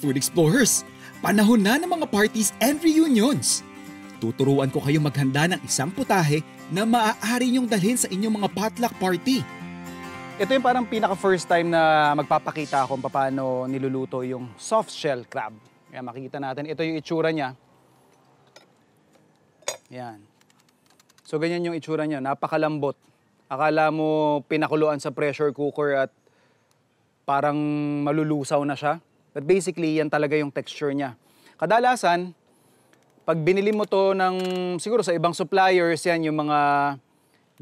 Food Explorers, panahon na ng mga parties and reunions. Tuturuan ko kayo maghanda ng isang putahe na maaari niyong dalhin sa inyong mga potluck party. Ito yung parang pinaka-first time na magpapakita kung paano niluluto yung soft shell crab. Kaya makikita natin, ito yung itsura niya. Yan. So ganyan yung itsura niya, napakalambot. Akala mo pinakuluan sa pressure cooker at parang malulusaw na siya. But basically, yan talaga yung texture niya. Kadalasan, pag binili mo to ng, siguro sa ibang suppliers, yan yung mga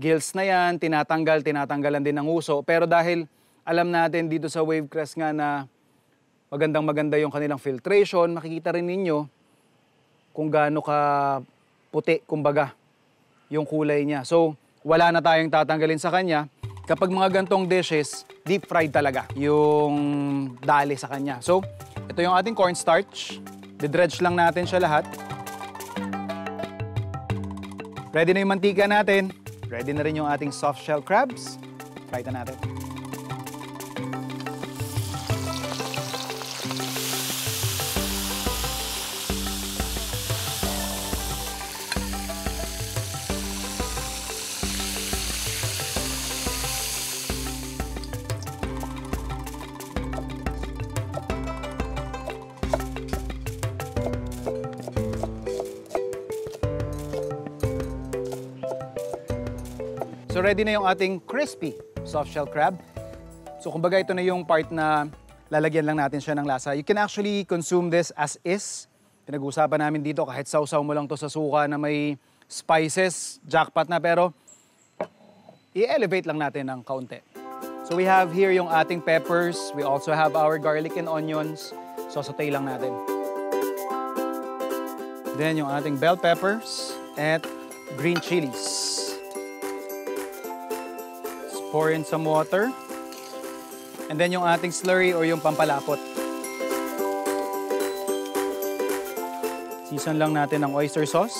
gills na yan, tinatanggalan din ng uso. Pero dahil alam natin dito sa Wavecrest nga na maganda yung kanilang filtration, makikita rin ninyo kung gaano ka puti, kumbaga, yung kulay niya. So, wala na tayong tatanggalin sa kanya. Kapag mga gantong dishes, deep fried talaga yung dali sa kanya. So, ito yung ating cornstarch. Didredge lang natin siya lahat. Ready na yung mantika natin. Ready na rin yung ating soft shell crabs. Fry na natin. So ready na yung ating crispy soft shell crab. So kumbaga ito na yung part na lalagyan lang natin siya ng lasa. You can actually consume this as is. Pinag-uusapan namin dito kahit sausaw mo lang to sa suka na may spices, jackpot na, pero i-elevate lang natin ng kaunti. So we have here yung ating peppers. We also have our garlic and onions. So sautay lang natin. Then yung ating bell peppers at green chilies. Pour in some water. And then yung ating slurry or yung pampalapot. Season lang natin ng oyster sauce.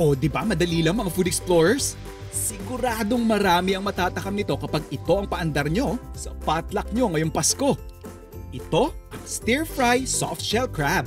O, di ba madali lang mga Food Explorers? Siguradong marami ang matatakam nito kapag ito ang paandar nyo sa potluck nyo ngayong Pasko. Ito ang stir-fry soft shell crab.